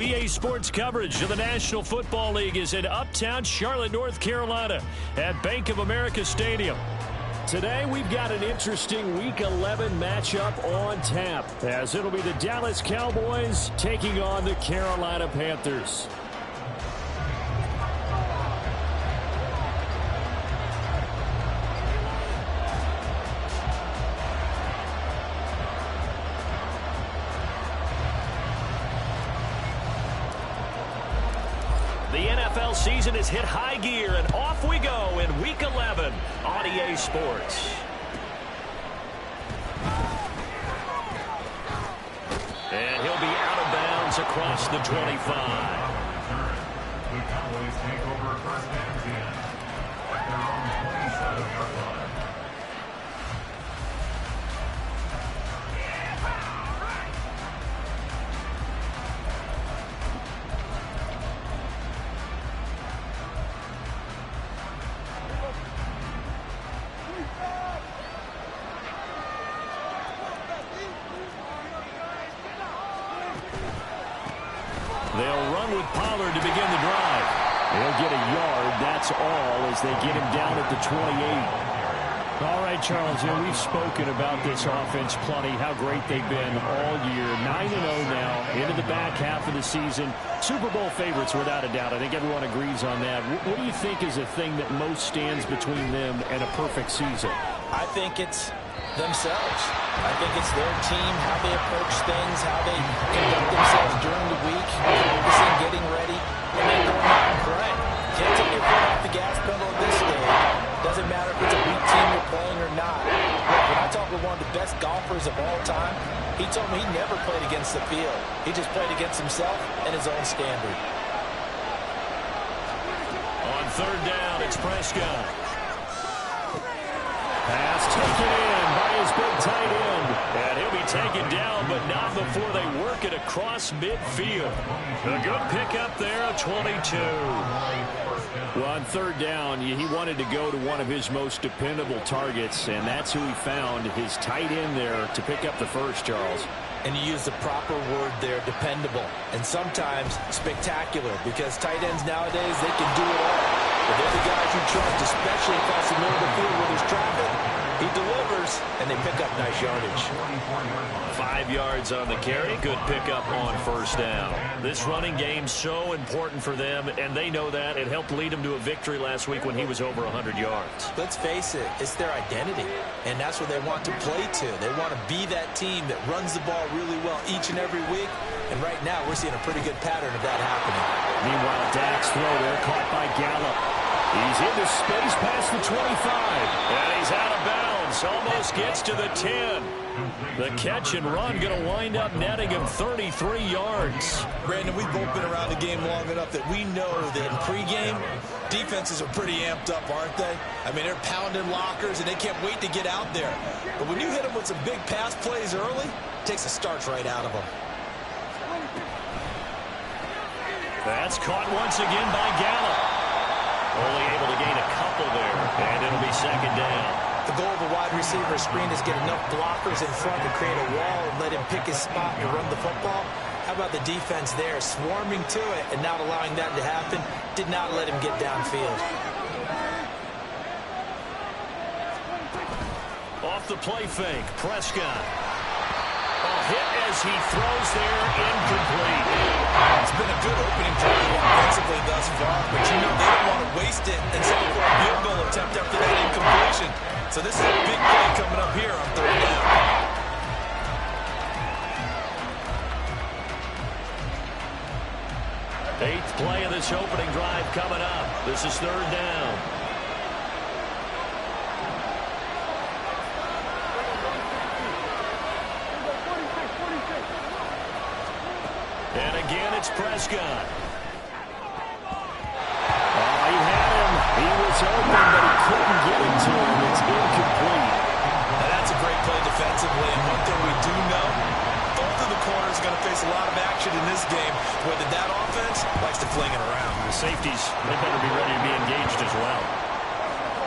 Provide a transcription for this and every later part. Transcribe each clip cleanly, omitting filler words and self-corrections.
EA Sports coverage of the National Football League is in uptown Charlotte, North Carolina at Bank of America Stadium. Today we've got an interesting Week 11 matchup on tap, as it'll be the Dallas Cowboys taking on the Carolina Panthers. The NFL season has hit high gear, and off we go in Week 11 on EA Sports. And he'll be out of bounds across the 25. The Cowboys take over first and 10 at their own 27-yard line. They'll run with Pollard to begin the drive. He'll get a yard, that's all, as they get him down at the 28. All right, Charles, we've spoken about this offense plenty, how great they've been all year. 9-0 now, into the back half of the season. Super Bowl favorites, without a doubt. I think everyone agrees on that. What do you think is the thing that most stands between them and a perfect season? I think it's themselves. I think it's their team, how they approach things, how they conduct themselves during the week, focusing, getting ready, and then going out and playing. Can't take your foot off the gas pedal at this stage. Doesn't matter if it's a weak team you're playing or not. Look, when I talk with one of the best golfers of all time, he told me he never played against the field. He just played against himself and his own standard. On third down, it's Prescott. Pass taken in by his big tight end. And he'll be taken down, but not before they work it across midfield. A good pickup there, a 22. Well, on third down, he wanted to go to one of his most dependable targets, and that's who he found, his tight end there, to pick up the first, Charles. And you use the proper word there, dependable, and sometimes spectacular, because tight ends nowadays, they can do it all. But they're the guys you trust, especially across the middle of the field where there's traffic. He delivers, and they pick up nice yardage. 5 yards on the carry. Good pickup on first down. This running game's so important for them, and they know that. It helped lead them to a victory last week when he was over 100 yards. Let's face it, it's their identity, and that's what they want to play to. They want to be that team that runs the ball really well each and every week, and right now we're seeing a pretty good pattern of that happening. Meanwhile, Dak's throw there caught by Gallup. He's into space past the 25, and he's out of bounds. Almost gets to the 10. The catch and run going to wind up netting him 33 yards. Brandon, we've both been around the game long enough that we know that in pregame, defenses are pretty amped up, aren't they? I mean, they're pounding lockers, and they can't wait to get out there. But when you hit them with some big pass plays early, it takes the starch right out of them. That's caught once again by Gallup. Only able to gain a couple there, and it'll be second down. The goal of a wide receiver screen is get enough blockers in front to create a wall and let him pick his spot to run the football. How about the defense there, swarming to it and not allowing that to happen? Did not let him get downfield. Off the play fake, Prescott. A hit as he throws there, incomplete. It's been a good opening drive offensively thus far, but you know they don't want to waste it and settle for a field goal attempt after that incompletion. So this is a big play coming up here on third down. Eighth play of this opening drive coming up. This is third down. And again, it's Prescott. Oh, he had him. He was open, but he couldn't get it to him. It's incomplete. Now, that's a great play defensively, and one thing we do know, both of the corners are going to face a lot of action in this game, whether that offense likes to fling it around. The safeties, they better be ready to be engaged as well.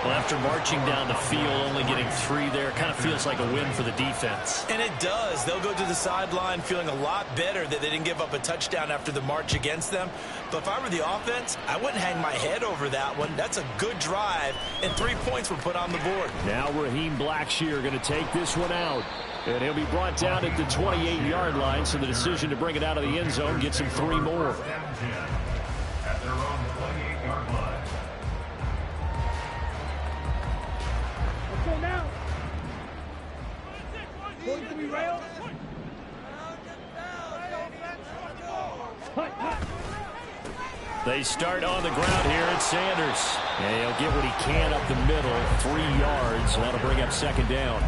Well, after marching down the field, only getting 3 there, kind of feels like a win for the defense. And it does. They'll go to the sideline feeling a lot better that they didn't give up a touchdown after the march against them. But if I were the offense, I wouldn't hang my head over that one. That's a good drive, and 3 points were put on the board. Now Raheem Blackshear going to take this one out. And he'll be brought down at the 28-yard line, so the decision to bring it out of the end zone gets him 3 more. At their own 28-yard line. Let's go now. Going to be railed. They start on the ground here at Sanders. And he'll get what he can up the middle, 3 yards. So that'll bring up 2nd down.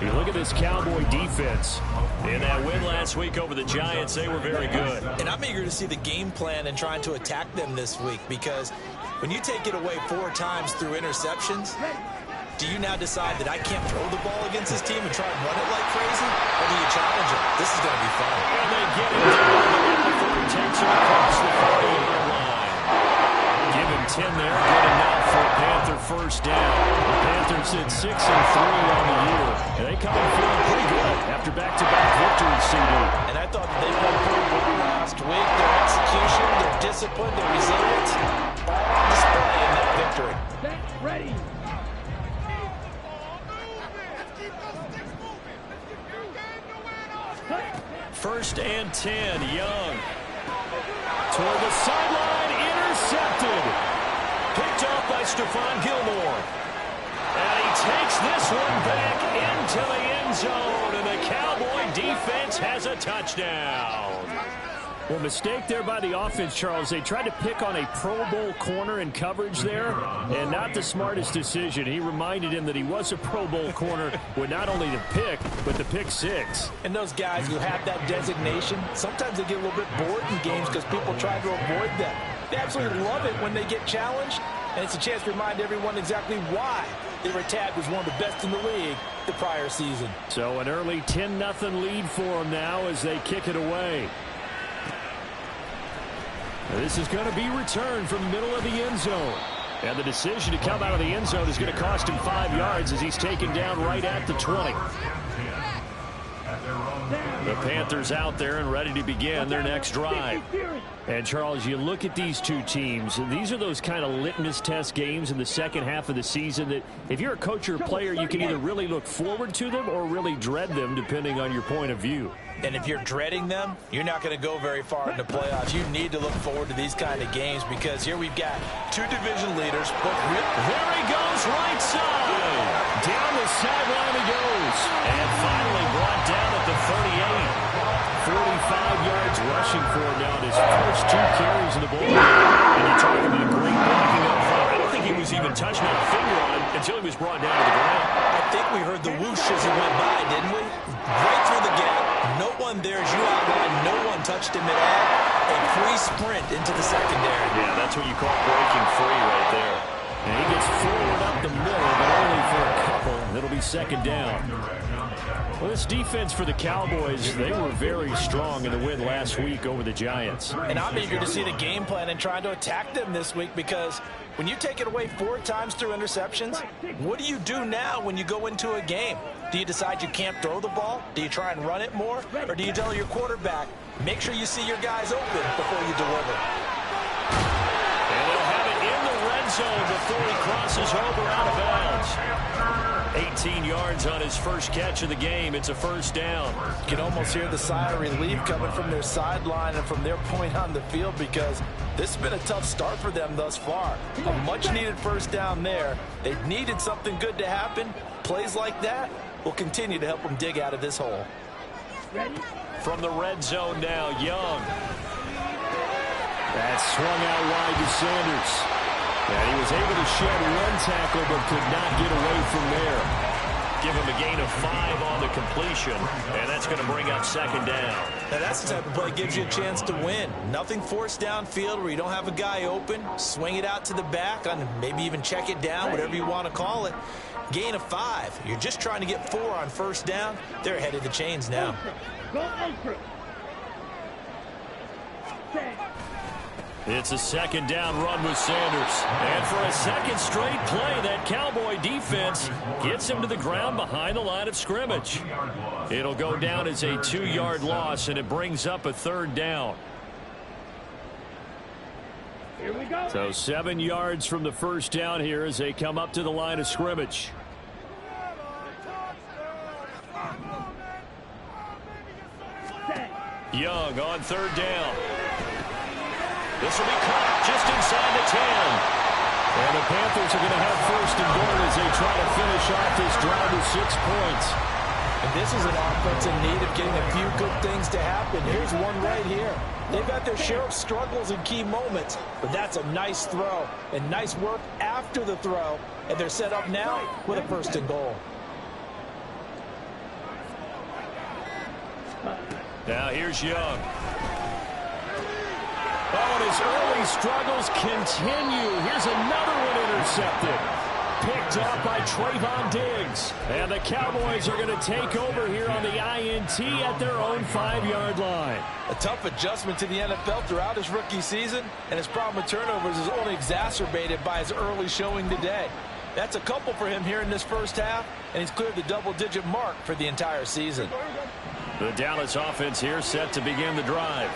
You look at this Cowboy defense. In that win last week over the Giants, they were very good. And I'm eager to see the game plan and trying to attack them this week, because when you take it away 4 times through interceptions, do you now decide that I can't throw the ball against this team and try and run it like crazy? Or do you challenge it? This is going to be fun. And they get it down before he takes it across the 40-yard line. Give him 10 there. Good enough for a Panther first down. The Panthers at 6-3 on the year. And they come in feeling pretty good after back-to-back victories, CD. And I thought that they played pretty well last week. Their execution, their discipline, their resilience, all on display in that victory. Set, ready. First and 10, Young. Toward the sideline, intercepted. Picked off by Stephon Gilmore. And he takes this one back into the end zone, and the Cowboy defense has a touchdown. Well, mistake there by the offense, Charles. They tried to pick on a Pro Bowl corner in coverage there, and not the smartest decision. He reminded him that he was a Pro Bowl corner with not only the pick, but the pick 6. And those guys who have that designation, sometimes they get a little bit bored in games because people try to avoid them. They absolutely love it when they get challenged, and it's a chance to remind everyone exactly why they were tagged as one of the best in the league the prior season. So an early 10-0 lead for them now as they kick it away. This is going to be returned from the middle of the end zone. And the decision to come out of the end zone is going to cost him 5 yards as he's taken down right at the 20. The Panthers out there and ready to begin their next drive. And, Charles, you look at these two teams, and these are those kind of litmus test games in the second half of the season that if you're a coach or a player, you can either really look forward to them or really dread them, depending on your point of view. And if you're dreading them, you're not going to go very far in the playoffs. You need to look forward to these kind of games because here we've got 2 division leaders. But there he goes, right side. Down the sideline he goes. And finally brought down at the 38. 45 yards rushing for him now in his first 2 carries in the ball. And you're talking about great blocking up front. I don't think he was even touching a finger on it until he was brought down to the ground. I think we heard the whoosh as he went by, didn't we? Right through the gap. No one there, as you outlined. No one touched him at all. A free sprint into the secondary. Yeah, that's what you call breaking free right there. And he gets forward up the middle, but only for a couple. It'll be 2nd down. Well, this defense for the Cowboys, they were very strong in the win last week over the Giants. And I'm eager to see the game plan and trying to attack them this week because when you take it away 4 times through interceptions, what do you do now when you go into a game? Do you decide you can't throw the ball? Do you try and run it more? Or do you tell your quarterback, make sure you see your guys open before you deliver? And they'll have it in the red zone before he crosses over out of bounds. 18 yards on his first catch of the game. It's a 1st down. You can almost hear the sigh of relief coming from their sideline and from their point on the field because this has been a tough start for them thus far. A much-needed 1st down there. They needed something good to happen. Plays like that will continue to help them dig out of this hole. From the red zone now, Young. That swung out wide to Sanders. And he was able to shed 1 tackle but could not get away from there. Give him a gain of 5 on the completion, and that's going to bring up 2nd down. Now that's the type of play that gives you a chance to win. Nothing forced downfield where you don't have a guy open. Swing it out to the back, and maybe even check it down, whatever you want to call it. Gain of 5. You're just trying to get 4 on 1st down. They're ahead of the chains now. It's a second down run with Sanders. And for a second straight play, that Cowboy defense gets him to the ground behind the line of scrimmage. It'll go down as a 2-yard loss, and it brings up a third down. Here we go. So 7 yards from the first down here as they come up to the line of scrimmage. Young on third down. This will be caught just inside the 10. And the Panthers are going to have first and goal as they try to finish off this drive with 6 points. And this is an offense in need of getting a few good things to happen. Here's one right here. They've had their share of struggles in key moments, but that's a nice throw and nice work after the throw. And they're set up now with a first and goal. Now here's Young. Oh, and his early struggles continue. Here's another one intercepted. Picked off by Trayvon Diggs. And the Cowboys are going to take over here on the INT at their own 5-yard line. A tough adjustment to the NFL throughout his rookie season, and his problem with turnovers is only exacerbated by his early showing today. That's a couple for him here in this first half, and he's cleared the double-digit mark for the entire season. The Dallas offense here set to begin the drive.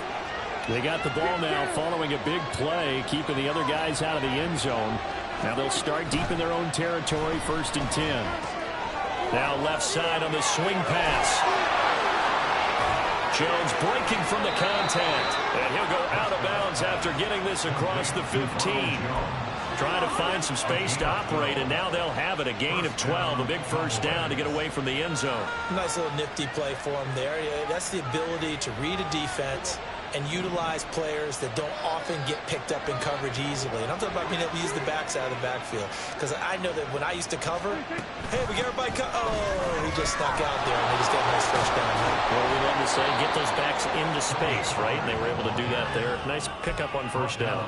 They got the ball now following a big play, keeping the other guys out of the end zone. Now they'll start deep in their own territory, 1st and 10. Now left side on the swing pass. Jones breaking from the contact. And he'll go out of bounds after getting this across the 15. Trying to find some space to operate, and now they'll have it. A gain of 12, a big first down to get away from the end zone. Nice little nifty play for him there. That's the ability to read a defense and utilize players that don't often get picked up in coverage easily. And I'm talking about being able to use the backside of the backfield. Because I know that when I used to cover, hey, we got everybody oh, he just snuck out there, and they just got a nice first down. Well, we love to say get those backs into space, right? And they were able to do that there. Nice pickup on first down.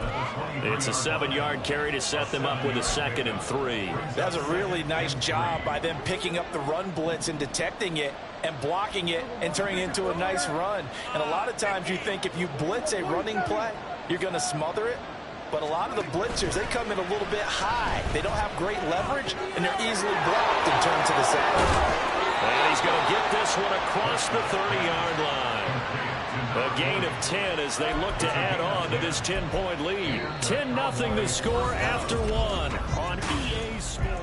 It's a 7-yard carry to set them up with a 2nd and 3. That was a really nice job by them picking up the run blitz and detecting it and blocking it and turning it into a nice run. And a lot of times you think if you blitz a running play, you're going to smother it. But a lot of the blitzers, they come in a little bit high. They don't have great leverage, and they're easily blocked and turned to the side. And he's going to get this one across the 30-yard line. A gain of 10 as they look to add on to this 10-point lead. 10-0 the score after 1 on EA Sports.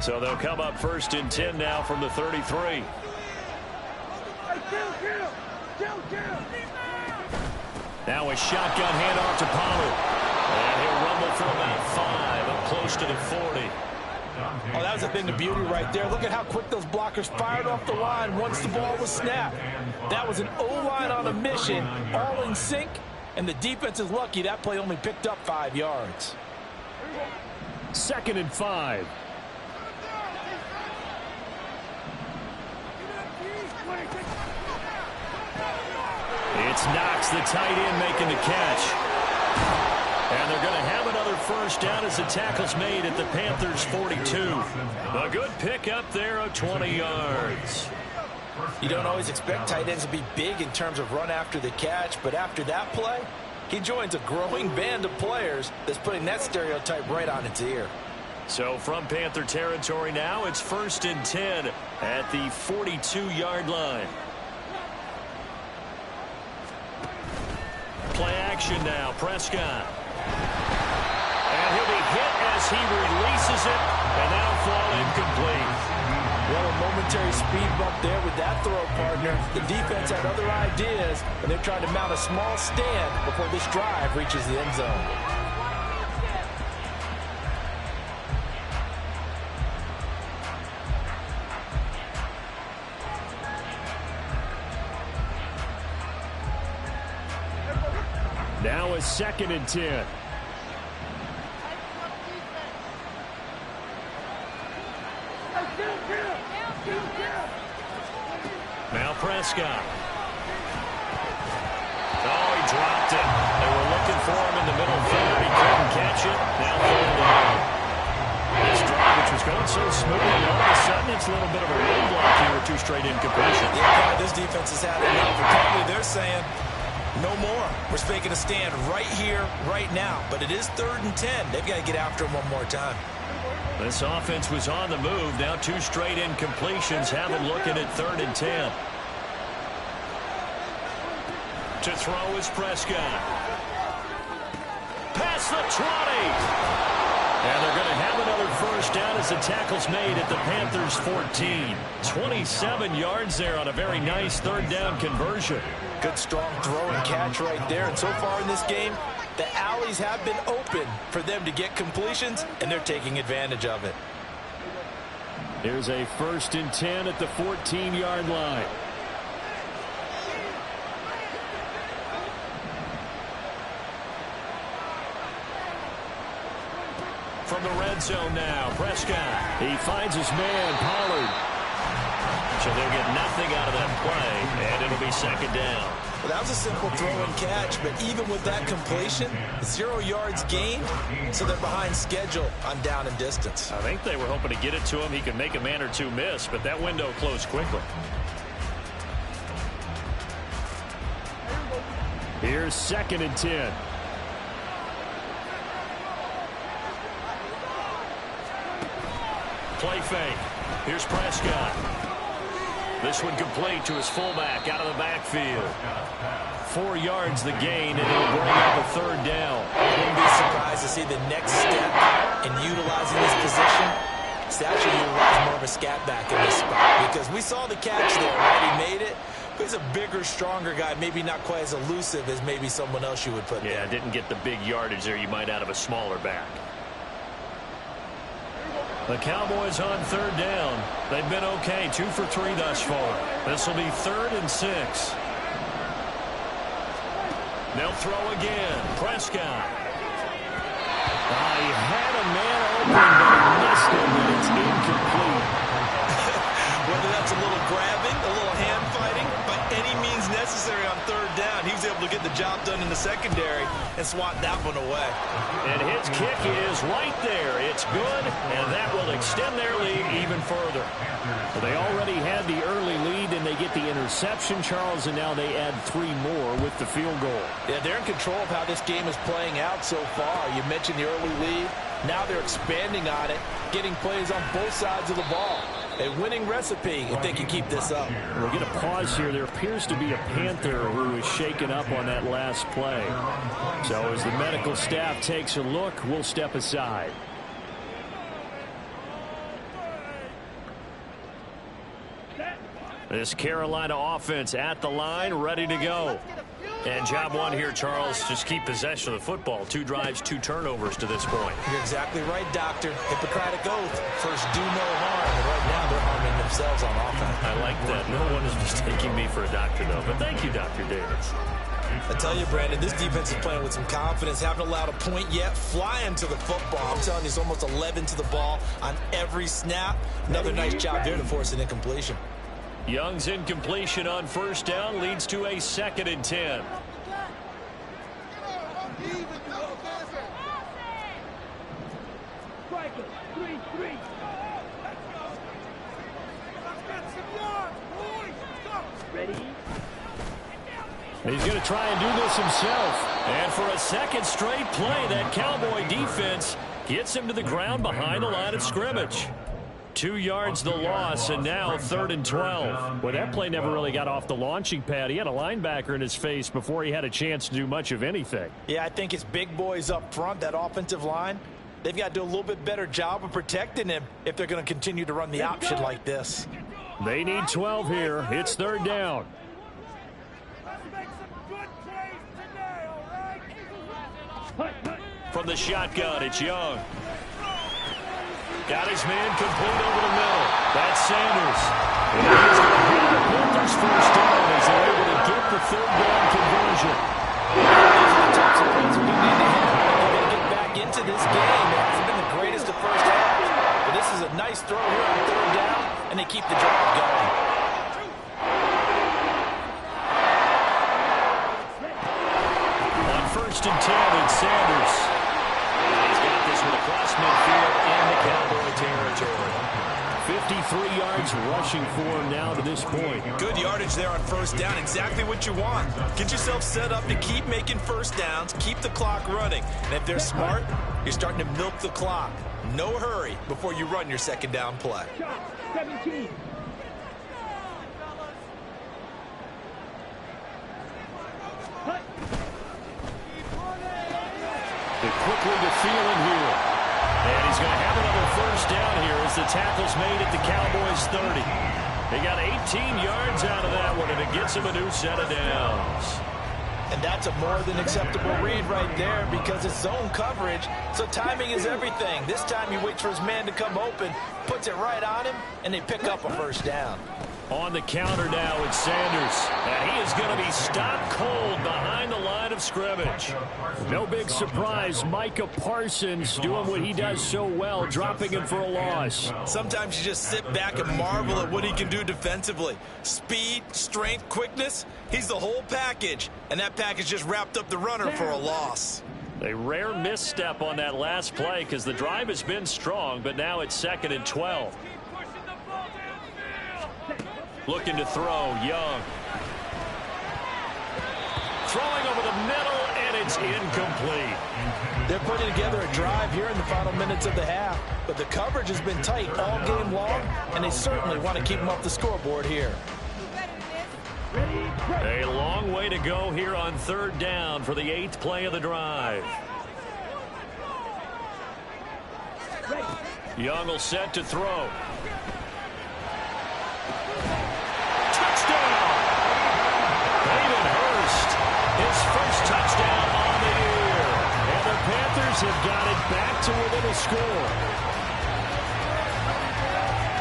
So they'll come up 1st and 10 now from the 33. Now a shotgun handoff to Pollard. And he'll rumble for about 5 up close to the 40. Oh, that was a thing of beauty right there. Look at how quick those blockers fired off the line once the ball was snapped. That was an O-line on a mission, all in sync, and the defense is lucky that play only picked up 5 yards. 2nd and 5. It's Knox, the tight end, making the catch. And they're going to have another first down as the tackle's made at the Panthers' 42. A good pickup there of 20 yards. You don't always expect tight ends to be big in terms of run after the catch, but after that play, he joins a growing band of players that's putting that stereotype right on its ear. So from Panther territory now, it's 1st and 10 at the 42-yard line. Play action now, Prescott. And he'll be hit as he releases it, and that'll fall incomplete. Well, a momentary speed bump there with that throw, partner. The defense had other ideas, and they're trying to mount a small stand before this drive reaches the end zone. Now a 2nd and 10. Now Prescott. Oh, he dropped it. They were looking for him in the middle third. He couldn't catch it. Now third down. This drive, which was going so smoothly, all of a sudden it's a little bit of a roadblock here with 2 straight incompletions. Yeah, this defense has had enough. Apparently they're saying, no more. We're making a stand right here, right now. But it is 3rd and 10. They've got to get after him one more time. This offense was on the move. Now 2 straight incompletions have them looking at 3rd and 10. To throw is Prescott. Past the 20. And they're going to have another first down as the tackle's made at the Panthers' 14. 27 yards there on a very nice 3rd down conversion. Good, strong throw and catch right there. And so far in this game, the alleys have been open for them to get completions, and they're taking advantage of it. Here's a 1st and 10 at the 14-yard line. From the red zone now, Prescott. He finds his man, Pollard. So they'll get nothing out of that play, and it'll be 2nd down. Well, that was a simple throw and catch, but even with that completion, 0 yards gained, so they're behind schedule on down and distance. I think they were hoping to get it to him. He could make a man or 2 miss, but that window closed quickly. Here's 2nd and 10. Play fake. Here's Prescott. This one complete to his fullback out of the backfield. 4 yards the gain, and it'll bring up a 3rd down. I wouldn't be surprised to see the next step in utilizing this position. It's actually utilize more of a scat back in this spot, because we saw the catch there, right? He made it. But he's a bigger, stronger guy, maybe not quite as elusive as maybe someone else you would put there. Yeah, didn't get the big yardage there you might out of a smaller back. The Cowboys on 3rd down. They've been okay, 2 for 3 thus far. This will be 3rd and 6. They'll throw again. Prescott. He had a man open, but he missed him, and it's incomplete. Whether that's a little grabbing, a little hand fighting, by any means necessary on 3rd down, he was able to get the job done in the secondary and swat that one away. And his kick is right there. It's good, and that will extend their lead even further. Well, they already had the early lead, and they get the interception, Charles, and now they add 3 more with the field goal. Yeah, they're in control of how this game is playing out so far. You mentioned the early lead. Now they're expanding on it, getting plays on both sides of the ball. A winning recipe if they can keep this up. We'll get a pause here. There appears to be a Panther who is shaken up on that last play. So as the medical staff takes a look, we'll step aside. This Carolina offense at the line, ready to go. And job 1 here, Charles, just keep possession of the football. 2 drives, 2 turnovers to this point. You're exactly right, Doctor. Hippocratic oath. First, do no harm. And right now, they're harming themselves on offense. I like that. No one is mistaking me for a doctor, though. But thank you, Dr. Davis. I tell you, Brandon, this defense is playing with some confidence. Haven't allowed a point yet. Flying to the football. I'm telling you, it's almost 11 to the ball on every snap. Another nice job there to force an incompletion. Young's incompletion on 1st down leads to a 2nd and 10. He's going to try and do this himself. And for a 2nd straight play, that Cowboy defense gets him to the ground behind the line of scrimmage. 2 yards the loss, and now 3rd and 12. Well, that play never really got off the launching pad. He had a linebacker in his face before he had a chance to do much of anything. Yeah, I think it's big boys up front, that offensive line. They've got to do a little bit better job of protecting him if they're going to continue to run the option like this. They need 12 here. It's 3rd down. From the shotgun, it's Young. Got his man complete over the middle. That's Sanders. And he's going to have the Panthers first down as they're able to get the 3rd down conversion. These are the types of plays we need to have. They're going to get back into this game. It hasn't been the greatest of first halves, but this is a nice throw here on 3rd down, and they keep the drive going. 1st and 10, and Sanders. He's got this one across midfield in the Cowboy territory. 53 yards rushing for him now to this point. Good yardage there on 1st down. Exactly what you want. Get yourself set up to keep making 1st downs, keep the clock running. And if they're smart, you're starting to milk the clock. No hurry before you run your 2nd down play. 17. They quickly to Thielen here. And he's going to have another 1st down here as the tackle's made at the Cowboys 30. They got 18 yards out of that one, and it gets him a new set of downs. And that's a more than acceptable read right there because it's zone coverage, so timing is everything. This time he waits for his man to come open, puts it right on him, and they pick up a 1st down. On the counter now, it's Sanders. And he is going to be stopped cold behind the line of scrimmage. No big surprise, Micah Parsons doing what he does so well, dropping him for a loss. Sometimes you just sit back and marvel at what he can do defensively. Speed, strength, quickness, he's the whole package. And that package just wrapped up the runner for a loss. A rare misstep on that last play because the drive has been strong, but now it's 2nd and 12. Looking to throw, Young. Throwing over the middle, and it's incomplete. They're putting together a drive here in the final minutes of the half, but the coverage has been tight all game long, and they certainly want to keep them off the scoreboard here. A long way to go here on 3rd down for the 8th play of the drive. Young will set to throw. His 1st touchdown on the year. And the Panthers have got it back to within a score.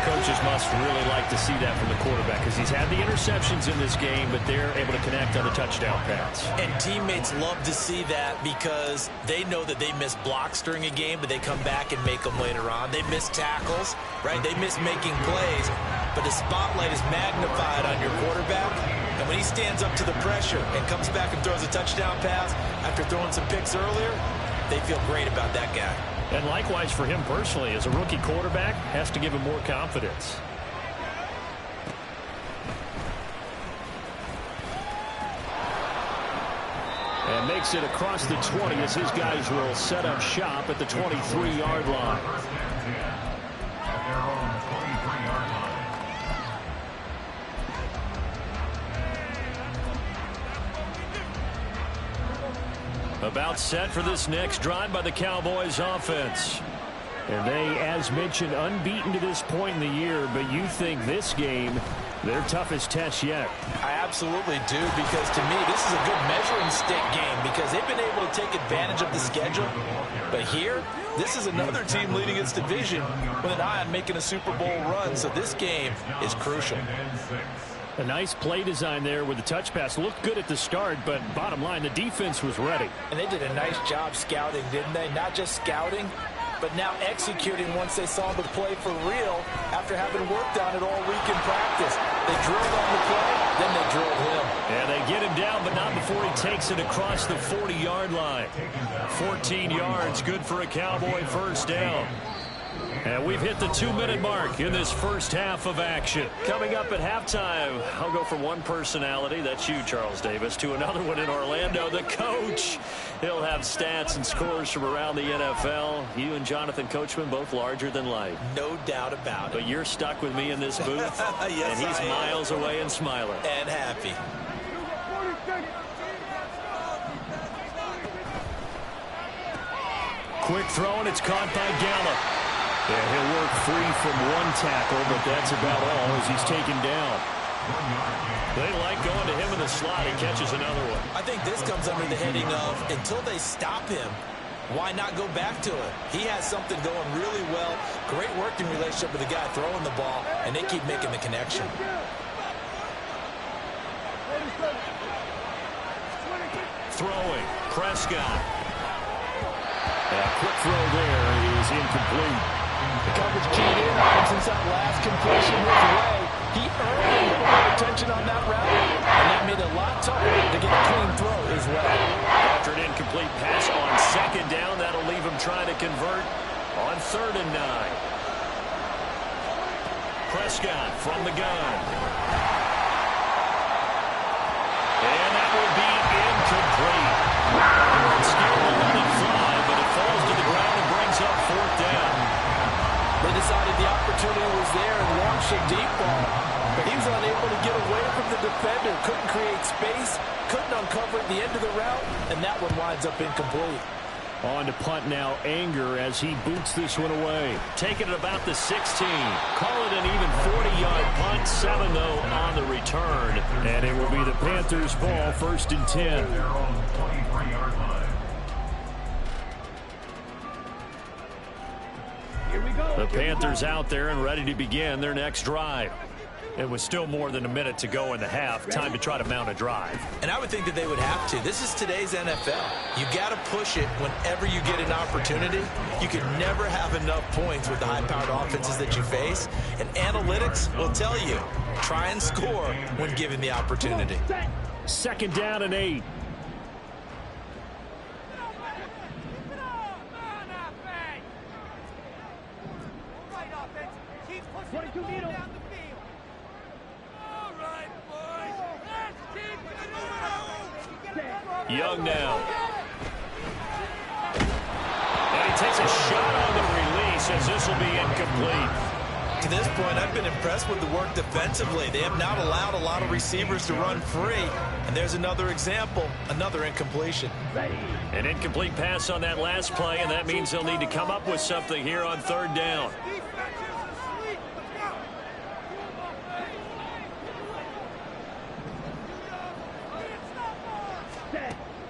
Coaches must really like to see that from the quarterback because he's had the interceptions in this game, but they're able to connect on the touchdown pass. And teammates love to see that because they know that they miss blocks during a game, but they come back and make them later on. They miss tackles, right? They miss making plays, but the spotlight is magnified on your quarterback. And when he stands up to the pressure and comes back and throws a touchdown pass after throwing some picks earlier, they feel great about that guy. And likewise for him personally, as a rookie quarterback, has to give him more confidence. And makes it across the 20 as his guys will set up shop at the 23-yard line. About set for this next drive by the Cowboys offense. And they, as mentioned, unbeaten to this point in the year, but you think this game, their toughest test yet. I absolutely do, because to me, this is a good measuring stick game because they've been able to take advantage of the schedule. But here, this is another team leading its division with an eye on making a Super Bowl run, so this game is crucial. A nice play design there with the touch pass. Looked good at the start, but bottom line, the defense was ready. And they did a nice job scouting, didn't they? Not just scouting, but now executing once they saw the play for real after having worked on it all week in practice. They drilled on the play, then they drilled him. And they get him down, but not before he takes it across the 40-yard line. 14 yards, good for a Cowboy 1st down. And we've hit the 2-minute mark in this first half of action. Coming up at halftime, I'll go from one personality, that's you, Charles Davis, to another one in Orlando, the coach. He'll have stats and scores from around the NFL. You and Jonathan Coachman, both larger than life. No doubt about it. But you're stuck with me in this booth, Yes, and he's miles away and smiling. And happy. Quick throw, and it's caught by Gallup. Yeah, he'll work free from one tackle, but that's about all as he's taken down. They like going to him in the slot. He catches another one. I think this comes under the heading of until they stop him, why not go back to it? He has something going really well. Great working relationship with the guy throwing the ball, and they keep making the connection. Throwing, Prescott. A quick throw there is incomplete. The coverage keyed in on him since that last completion his way. He earned a little bit of attention on that route, and that made it a lot tougher to get a clean throw as well. After an incomplete trying to convert on 3rd and 9. Prescott from the gun. And that will be incomplete. Scared to let it fly, but it falls to the ground and brings up 4th down. They decided the opportunity was there and launched a deep ball, but he was unable to get away from the defender. Couldn't create space, couldn't uncover the end of the route, and that one winds up incomplete. On to punt now, Anger, as he boots this one away. Taking it about the 16. Call it an even 40-yard punt. 7, though, on the return. And it will be the Panthers' ball, 1st and 10. Their own 23-yard line. Here we go. The Panthers out there and ready to begin their next drive. It was still more than a minute to go in the half. Time to try to mount a drive. And I would think that they would have to. This is today's NFL. You got to push it whenever you get an opportunity. You can never have enough points with the high-powered offenses that you face. And analytics will tell you, try and score when given the opportunity. 2nd down and 8. Young now. And he takes a shot on the release as this will be incomplete. To this point, I've been impressed with the work defensively. They have not allowed a lot of receivers to run free. And there's another example, another incompletion. An incomplete pass on that last play, and that means they'll need to come up with something here on 3rd down.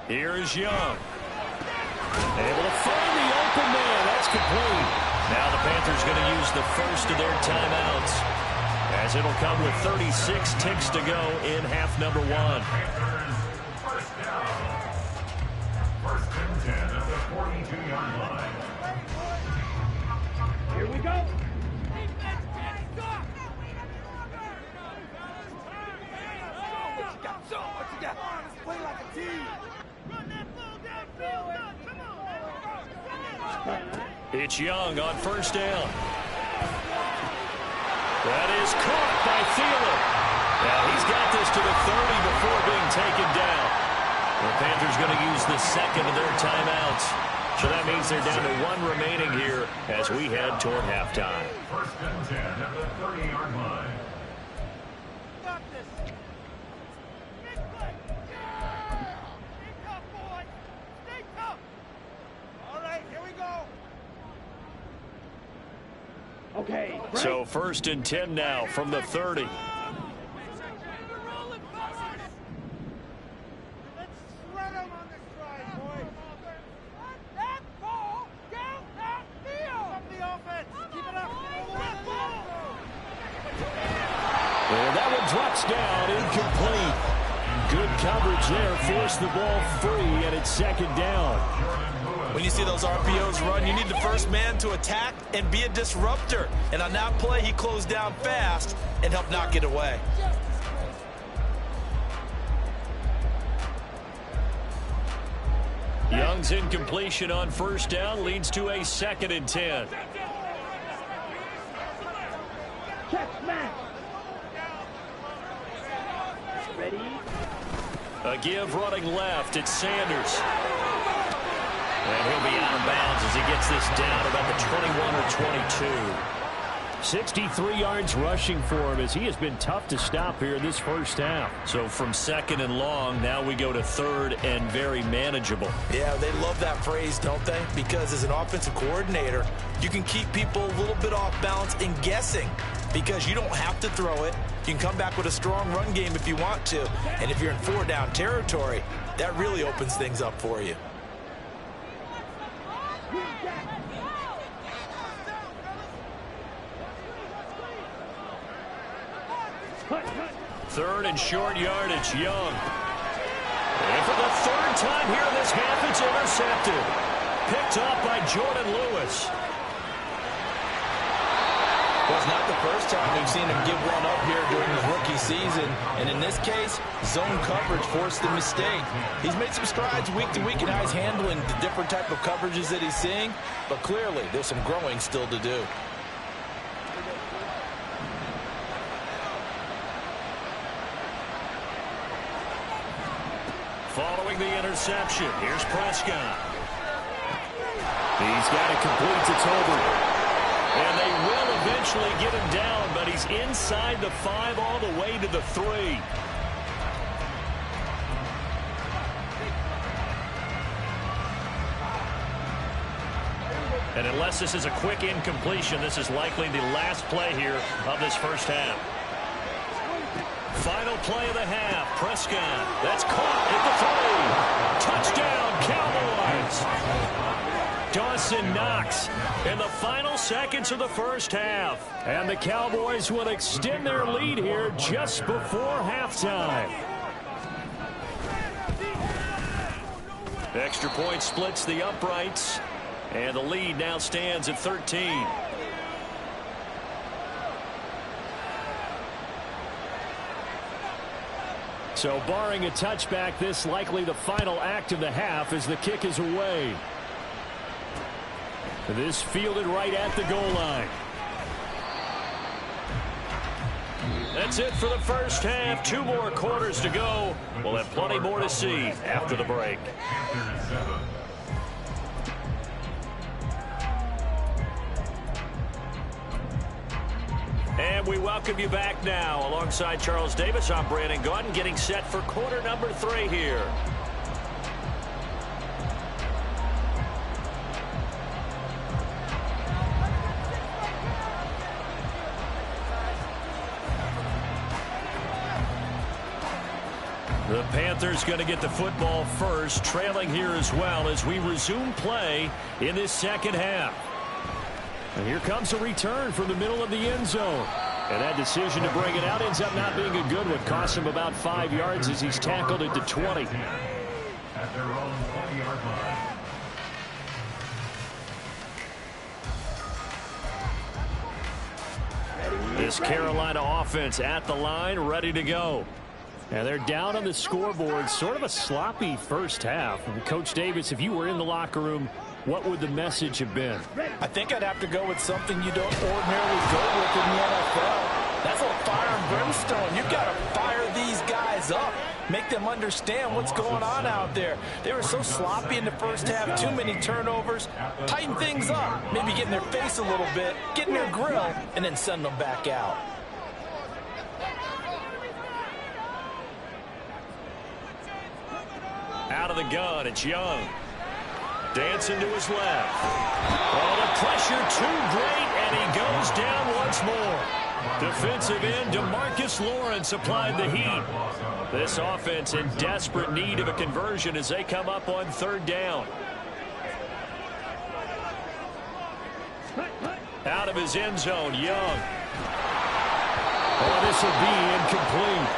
Here's Young. Able to find the open man. That's complete. Now the Panthers going to use the first of their timeouts, as it'll come with 36 ticks to go in half number 1. First down. 1st and 10 at the 42-yard line. Here we go. Play like a team. It's Young on 1st down. That is caught by Thielen. Now he's got this to the 30 before being taken down. The Panthers going to use the 2nd of their timeouts. So that means they're down to 1 remaining here as we head toward halftime. 1st and 10 at the 30-yard line. Okay. So 1st and 10 now from the 30. Let's shred them on this drive, boys. That ball down that field. Up the offense. Keep it up. And that one drops down, incomplete. Good coverage there, forced the ball free, and it's 2nd down. When you see those RPOs run, you need the first man to attack and be a disruptor. And on that play, he closed down fast and helped knock it away. Young's incompletion on 1st down leads to a 2nd and 10. Check smash. Ready? A give running left. It's Sanders. And he'll be out of bounds as he gets this down about the 21 or 22. 63 yards rushing for him as he has been tough to stop here in this 1st half. So from 2nd and long, now we go to 3rd and very manageable. Yeah, they love that phrase, don't they? Because as an offensive coordinator, you can keep people a little bit off balance and guessing because you don't have to throw it. You can come back with a strong run game if you want to. And if you're in 4-down territory, that really opens things up for you. Third and short yardage, Young. And for the 3rd time here in this half, it's intercepted. Picked up by Jordan Lewis. Well, it's not the first time we've seen him give one up here during his rookie season. And in this case, zone coverage forced the mistake. He's made some strides week to week in how he's handling the different type of coverages that he's seeing. But clearly, there's some growing still to do. Following the interception, here's Prescott. He's got it complete to Tolbert. And they will eventually get him down, but he's inside the 5 all the way to the 3. And unless this is a quick incompletion, this is likely the last play here of this first half. Final play of the half. Prescott. That's caught at the 3. Touchdown, Cowboys. Dawson Knox in the final seconds of the first half. And the Cowboys will extend their lead here just before halftime. Extra point splits the uprights. And the lead now stands at 13. So barring a touchback, this likely the final act of the half as the kick is away. This fielded right at the goal line. That's it for the first half. 2 more quarters to go. We'll have plenty more to see after the break. And we welcome you back now. Alongside Charles Davis, I'm Brandon Gaudin, getting set for quarter number 3 here. The Panthers going to get the football first, trailing here as well as we resume play in this second half. And here comes a return from the middle of the end zone. And that decision to bring it out ends up not being a good one. Cost him about 5 yards as he's tackled at the 20. At their own 20-yard line. This Carolina offense at the line, ready to go. And they're down on the scoreboard. Sort of a sloppy first half. And Coach Davis, if you were in the locker room, what would the message have been? I think I'd have to go with something you don't ordinarily go with in the NFL. That's a fire and brimstone. You've got to fire these guys up. Make them understand what's going on out there. They were so sloppy in the first half. Too many turnovers. Tighten things up. Maybe get in their face a little bit. Get in their grill. And then send them back out. Out of the gun, it's Young. Dancing to his left. Oh, the pressure too great, and he goes down once more. Defensive end DeMarcus Lawrence applied the heat. This offense in desperate need of a conversion as they come up on 3rd down. Out of his end zone, Young. Oh, this will be incomplete.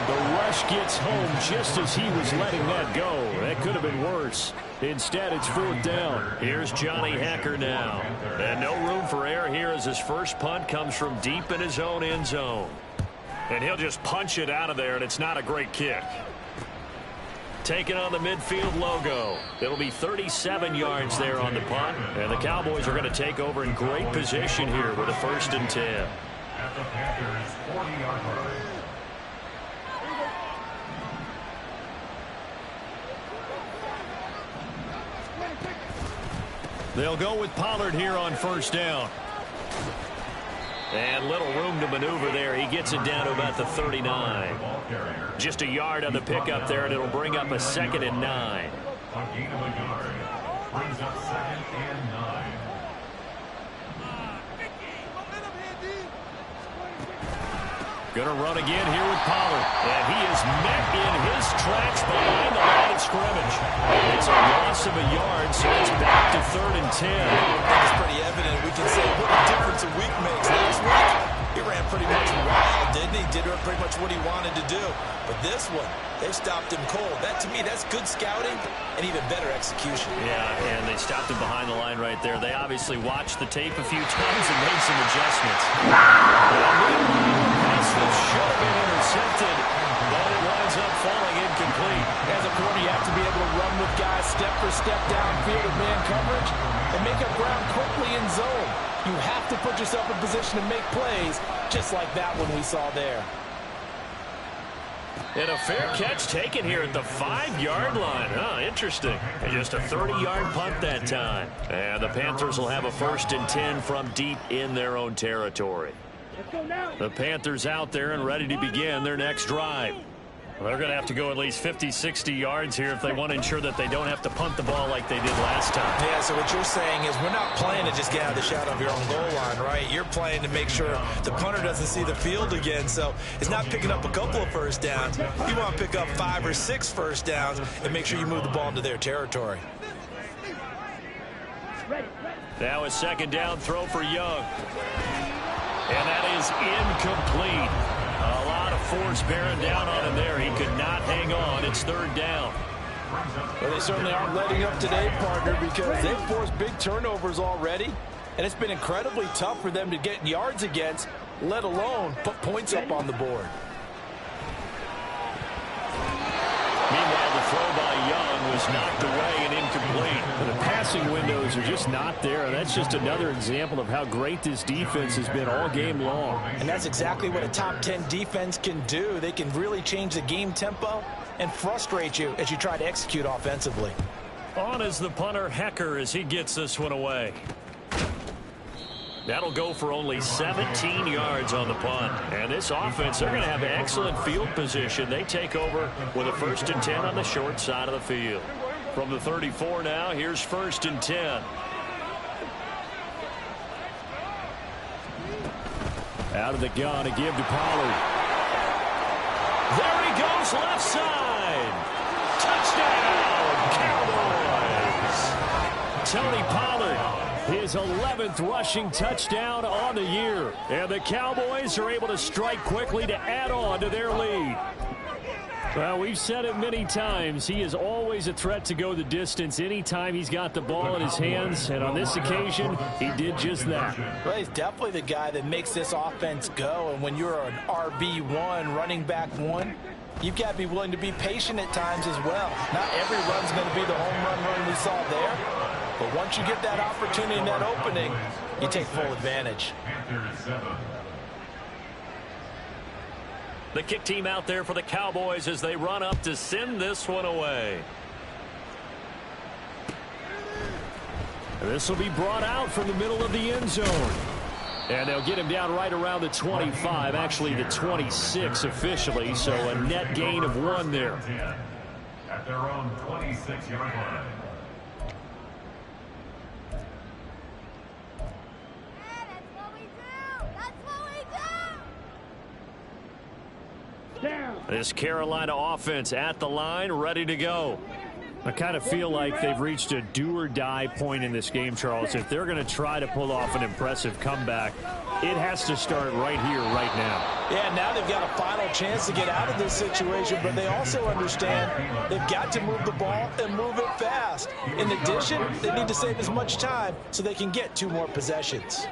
The rush gets home just as he was letting that go. That could have been worse. Instead, it's 4th down. Here's Johnny Hecker now. And no room for error here as his first punt comes from deep in his own end zone. And he'll just punch it out of there, and it's not a great kick. Taking on the midfield logo. It'll be 37 yards there on the punt. And the Cowboys are going to take over in great position here with a 1st and 10. At the Panthers' 40-yard line. They'll go with Pollard here on 1st down. And little room to maneuver there. He gets it down to about the 39. Just a yard on the pickup there, and it'll bring up a 2nd and 9. A gain of a yard. Brings up 2nd and 9. Going to run again here with Pollard. And he is met in his tracks behind the line of scrimmage. It's a loss of a yard, so it's back to 3rd and 10. I think it's pretty evident. We can say what a difference a week makes. Last week, he ran pretty much wild, didn't he? Did pretty much what he wanted to do. But this one, they stopped him cold. That, to me, that's good scouting and even better execution. Yeah, and they stopped him behind the line right there. They obviously watched the tape a few times and made some adjustments. Pass that should have been intercepted, but it winds up falling incomplete. As a corner, you have to be able to run with guys step for step downfield with man coverage and make up ground quickly in zone. You have to put yourself in position to make plays, just like that one we saw there. And a fair catch taken here at the 5-yard line. Huh, interesting. And just a 30-yard punt that time. And the Panthers will have a 1st and 10 from deep in their own territory. The Panthers out there and ready to begin their next drive. Well, they're going to have to go at least 50, 60 yards here if they want to ensure that they don't have to punt the ball like they did last time. Yeah, so what you're saying is we're not playing to just get out of the shadow of your own goal line, right? You're playing to make sure the punter doesn't see the field again. So it's not picking up a couple of first downs. You want to pick up 5 or 6 first downs and make sure you move the ball into their territory. Now a 2nd down throw for Young. And that is incomplete. A lot of force bearing down on him there. He could not hang on. It's 3rd down. Well, they certainly aren't letting up today, partner, because they've forced big turnovers already, and it's been incredibly tough for them to get yards against, let alone put points up on the board. Meanwhile, the throw by Young was knocked away and incomplete. The passing windows are just not there. That's just another example of how great this defense has been all game long. And that's exactly what a top 10 defense can do. They can really change the game tempo and frustrate you as you try to execute offensively. On is the punter, Hecker, as he gets this one away. That'll go for only 17 yards on the punt. And this offense, they're going to have excellent field position. They take over with a 1st and 10 on the short side of the field. From the 34 now, here's 1st and 10. Out of the gun to give to Pollard. There he goes, left side. Touchdown, Cowboys. Tony Pollard. His 11th rushing touchdown on the year. And the Cowboys are able to strike quickly to add on to their lead. Well, we've said it many times. He is always a threat to go the distance anytime he's got the ball in his hands. And on this occasion, he did just that. Well, he's definitely the guy that makes this offense go. And when you're an RB1, running back 1, you've got to be willing to be patient at times as well. Not every run's going to be the home run we saw there. But once you get that opportunity and that opening, you take full advantage. The kick team out there for the Cowboys as they run up to send this one away. This will be brought out from the middle of the end zone. And they'll get him down right around the 25, actually the 26 officially, so a net gain of 1 there. At their own 26-yard line. This Carolina offense at the line, ready to go. I kind of feel like they've reached a do-or-die point in this game, Charles. If they're going to try to pull off an impressive comeback, it has to start right here, right now. Yeah, now they've got a final chance to get out of this situation, but they also understand they've got to move the ball and move it fast. In addition, they need to save as much time so they can get 2 more possessions.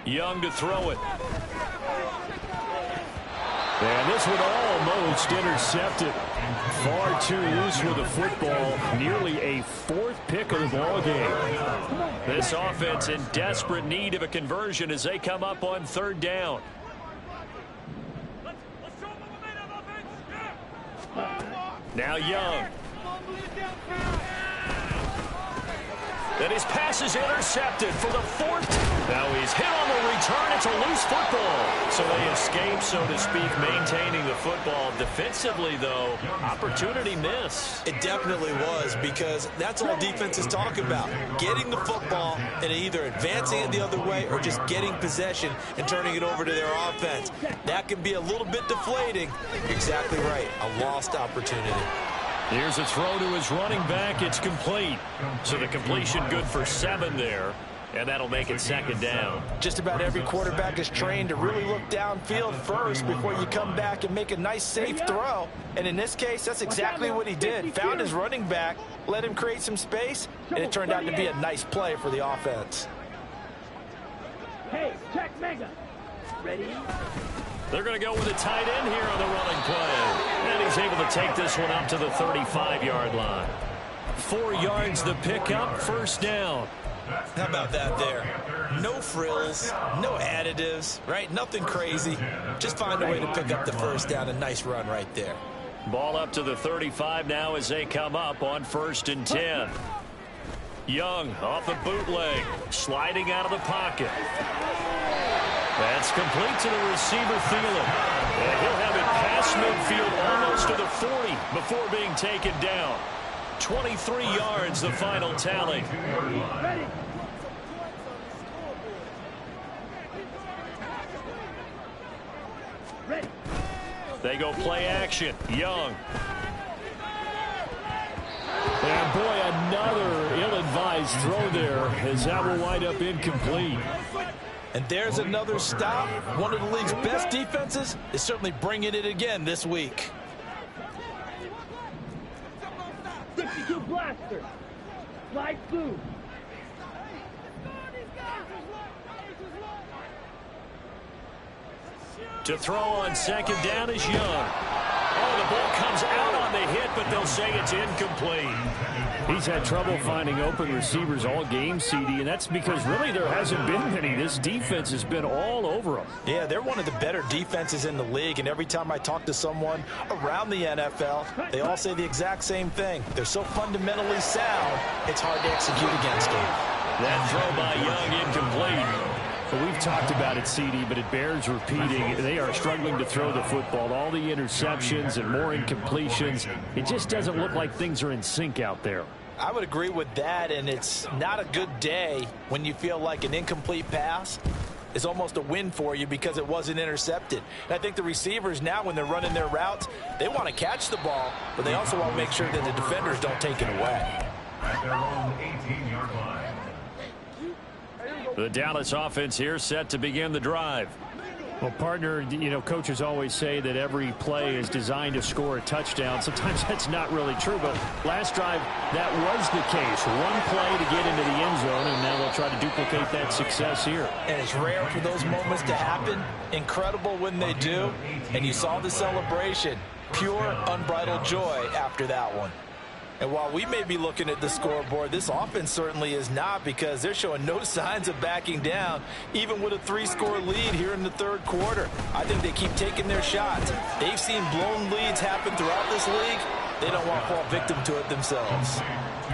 Young to throw it. And this one almost intercepted. Far too loose with the football. Nearly a 4th pick of the ball game. This offense in desperate need of a conversion as they come up on 3rd down. Now Young. And his pass is intercepted for the 4th. Now he's hit on the return. It's a loose football. So they escape, so to speak, maintaining the football. Defensively, though, opportunity miss. It definitely was, because that's all defenses talk about. Getting the football and either advancing it the other way or just getting possession and turning it over to their offense. That can be a little bit deflating. You're exactly right. A lost opportunity. Here's a throw to his running back. It's complete. So the completion good for 7 there. And that'll make it second down. Just about every quarterback is trained to really look downfield first before you come back and make a nice, safe throw. And in this case, that's exactly what he did. Found his running back, let him create some space, and it turned out to be a nice play for the offense. Hey, check Mega. Ready? They're going to go with a tight end here on the running play. And he's able to take this one up to the 35-yard line. 4 yards the pickup, first down. How about that there? No frills, no additives, right? Nothing crazy. Just find a way to pick up the first down. A nice run right there. Ball up to the 35 now as they come up on 1st and 10. Young off the bootleg, sliding out of the pocket. That's complete to the receiver, Thielen. And he'll have it past midfield almost to the 40 before being taken down. 23 yards, the final tally. Ready? Ready? They go play action. Young. And boy, another ill-advised throw there as that will wind up incomplete. And there's another stop. One of the league's best defenses is certainly bringing it again this week. 62 blaster. Slide through. To throw on second down is Young. Oh, the ball comes out on the hit, but they'll say it's incomplete. He's had trouble finding open receivers all game, CD, and that's because really there hasn't been many. This defense has been all over them. Yeah, they're one of the better defenses in the league, and every time I talk to someone around the NFL, they all say the exact same thing. They're so fundamentally sound, it's hard to execute against them. That throw by Young incomplete. Well, we've talked about it, CD, but it bears repeating. They are struggling to throw the football. All the interceptions and more incompletions. It just doesn't look like things are in sync out there. I would agree with that, and it's not a good day when you feel like an incomplete pass is almost a win for you because it wasn't intercepted. And I think the receivers now, when they're running their routes, they want to catch the ball, but they also want to make sure that the defenders don't take it away. At their own 18-yard line. The Dallas offense here set to begin the drive. Well, partner, you know, coaches always say that every play is designed to score a touchdown. Sometimes that's not really true, but last drive, that was the case. One play to get into the end zone, and now they'll try to duplicate that success here. And it's rare for those moments to happen. Incredible when they do. And you saw the celebration. Pure, unbridled joy after that one. And while we may be looking at the scoreboard, this offense certainly is not, because they're showing no signs of backing down, even with a 3-score lead here in the third quarter. I think they keep taking their shots. They've seen blown leads happen throughout this league. They don't want to fall victim to it themselves.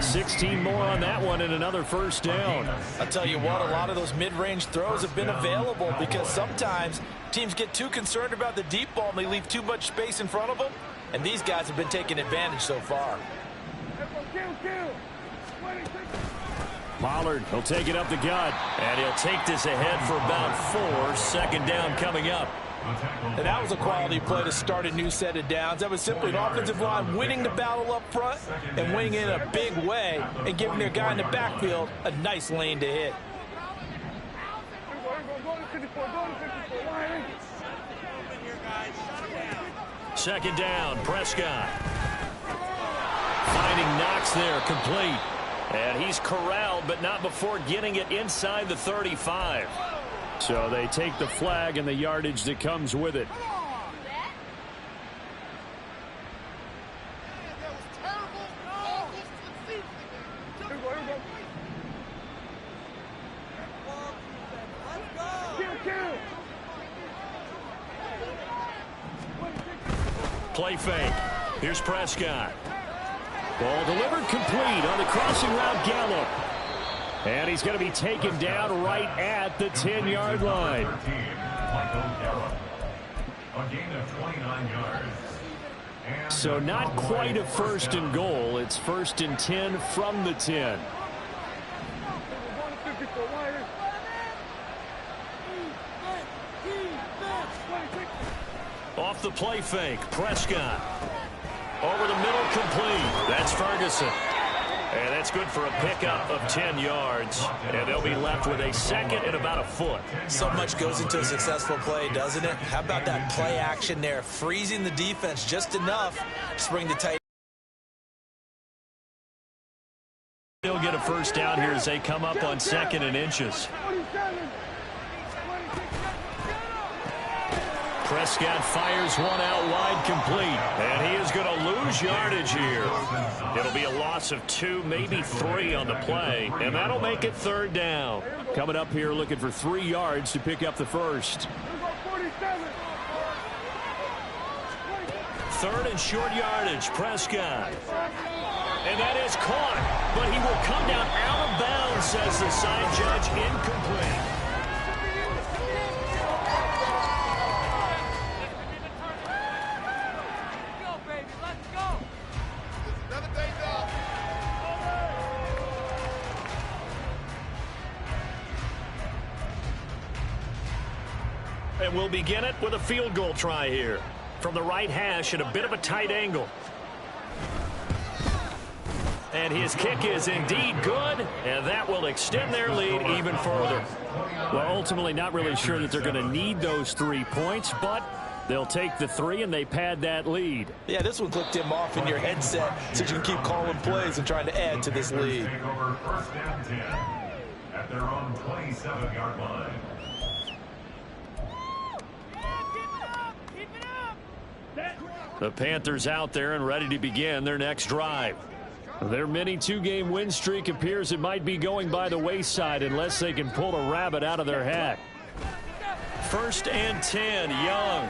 16 more on that one and another first down. I'll tell you what, a lot of those mid-range throws have been available because sometimes teams get too concerned about the deep ball and they leave too much space in front of them, and these guys have been taking advantage so far. Pollard, he'll take it up the gut, and he'll take this ahead for about 4. Second down coming up. And that was a quality play to start a new set of downs. That was simply an offensive line winning the battle up front and winning it in a big way and giving their guy in the backfield a nice lane to hit. Second down, Prescott. Finding Knox there, complete. And he's corralled, but not before getting it inside the 35. So they take the flag and the yardage that comes with it. Play fake. Here's Prescott. Ball delivered, complete on the crossing route, Gallup. And he's going to be taken down right at the 10-yard line. A gain of 29 yards. So not quite a first and goal. It's 1st and 10 from the 10. Off the play fake, Prescott. Over the middle, complete. That's Ferguson. And that's good for a pickup of 10 yards. And they'll be left with a second and about a foot. So much goes into a successful play, doesn't it? How about that play action there? Freezing the defense just enough to bring the tight. They'll get a first down here as they come up on 2nd and inches. Prescott fires one out wide, complete. And he is going to lose yardage here. It'll be a loss of 2, maybe 3 on the play. And that'll make it 3rd down. Coming up here looking for 3 yards to pick up the first. 3rd and short yardage, Prescott. And that is caught. But he will come down out of bounds, says the side judge, incomplete. And we'll begin it with a field goal try here. From the right hash at a bit of a tight angle. And his kick is indeed good, and that will extend their lead even further. Well, ultimately not really sure that they're going to need those 3 points, but they'll take the 3 and they pad that lead. Yeah, this one clicked him off in your headset so you can keep calling plays and trying to add to this lead. Take over 1st and 10 at their own 27-yard line. The Panthers out there and ready to begin their next drive. Their mini 2-game win streak appears it might be going by the wayside unless they can pull a rabbit out of their hat. 1st and 10, Young.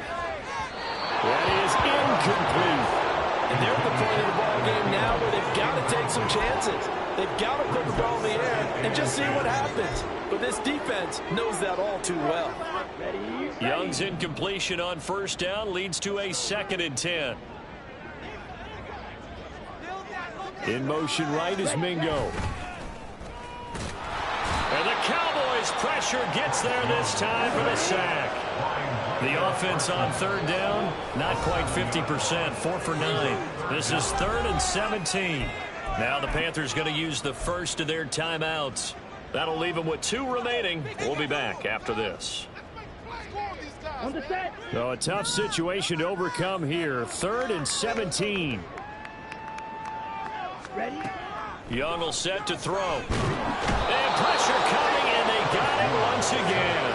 That is incomplete. And they're at the point of the ball game now where they've got to take some chances. They've got to put the ball in the air and just see what happens. But this defense knows that all too well. Young's incompletion on 1st down leads to a 2nd and 10. In motion right is Mingo. And the Cowboys pressure gets there this time for the sack. The offense on 3rd down, not quite 50%, 4 for 9. This is 3rd and 17. Now the Panthers going to use the first of their timeouts. That'll leave them with 2 remaining. We'll be back after this. So a tough situation to overcome here. 3rd and 17. Ready? Young will set to throw. And pressure coming, and they got him once again.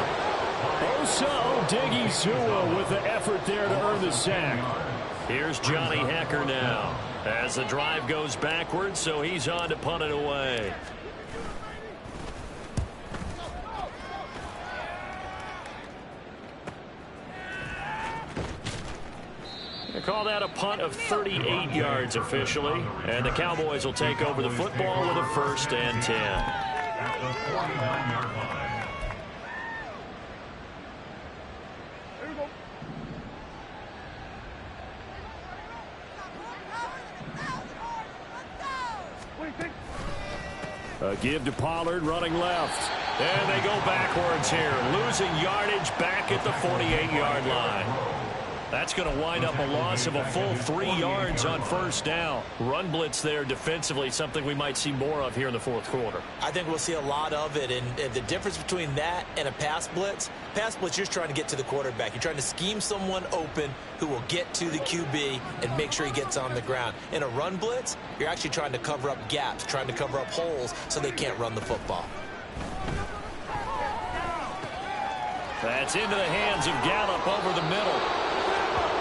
Osa Odighizuwa with the effort there to earn the sack. Here's Johnny Hekker now as the drive goes backwards, so he's on to punt it away. They call that a punt of 38 yards officially, and the Cowboys will take over the football with a 1st and 10. At the 49-yard line. A give to Pollard running left. And they go backwards here, losing yardage back at the 48-yard line. That's going to wind up a loss of a full 3 yards on 1st down. Run blitz there defensively, something we might see more of here in the 4th quarter. I think we'll see a lot of it, and the difference between that and a pass blitz, you're just trying to get to the quarterback. You're trying to scheme someone open who will get to the QB and make sure he gets on the ground. In a run blitz, you're actually trying to cover up gaps, trying to cover up holes so they can't run the football. That's into the hands of Gallup over the middle.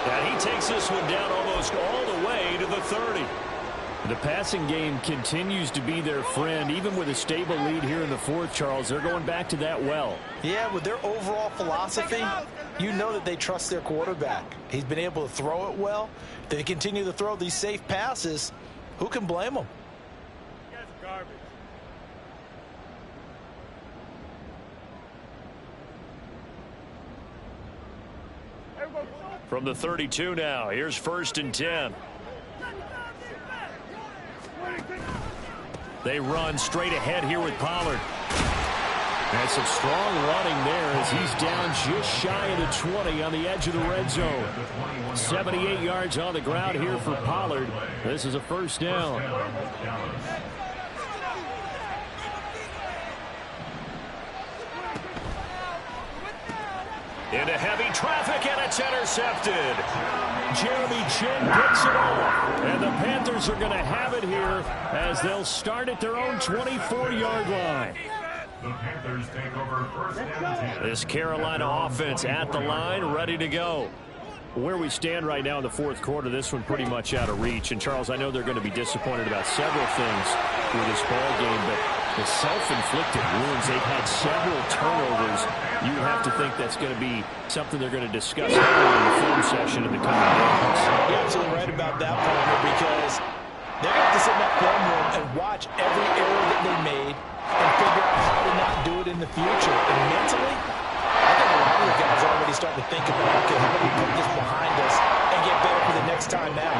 And he takes this one down almost all the way to the 30. The passing game continues to be their friend. Even with a stable lead here in the 4th, Charles, they're going back to that well. Yeah, with their overall philosophy, you know that they trust their quarterback. He's been able to throw it well. If they continue to throw these safe passes, who can blame them? You guys are garbage. From the 32 now, here's 1st and 10. They run straight ahead here with Pollard. And some strong running there as he's down just shy of the 20 on the edge of the red zone. 78 yards on the ground here for Pollard. This is a 1st down. Into heavy traffic, and it's intercepted. Jeremy Chin picks it off. And the Panthers are going to have it here as they'll start at their own 24-yard line. The Panthers take over first and 10. This Carolina offense at the line, ready to go. Where we stand right now in the fourth quarter, this one pretty much out of reach. And, Charles, I know they're going to be disappointed about several things with this ball game, but the self-inflicted wounds, they've had several turnovers. You have to think that's going to be something they're going to discuss heavily in the film session in the coming days. You're absolutely right about that, partner, because they're going to have to sit in that film room and watch every error that they made and figure out how to not do it in the future. And mentally, I think a lot of the guys are already starting to think about, okay, how do we put this behind us and get better for the next time out?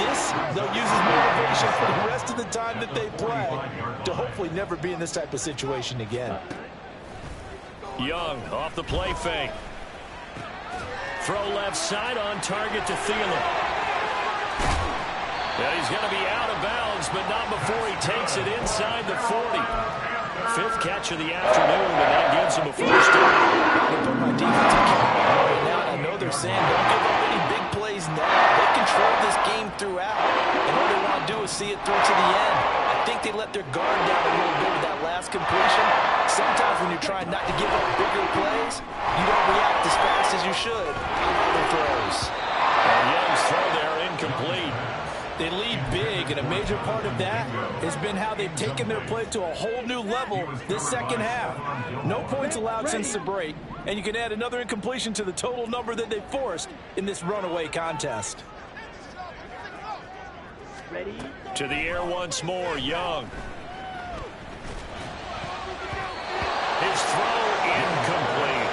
This, they'll use as motivation for the rest of the time that they play to hopefully never be in this type of situation again. Young off the play fake. Throw left side on target to Thielen. Yeah, he's going to be out of bounds, but not before he takes it inside the 40. Fifth catch of the afternoon, and that gives him a first down. They put my defensive cap right now, and I know they're saying don't give up any big plays now. They control this game throughout, and all they want to do is see it through to the end. I think they let their guard down a little bit with that last completion. Sometimes when you're trying not to give up bigger plays, you don't react as fast as you should on other throws. And Young's throw there incomplete. They lead big, and a major part of that has been how they've taken their play to a whole new level this second half. No points allowed since the break, and you can add another incompletion to the total number that they forced in this runaway contest. Ready? To the air once more, Young. His throw incomplete.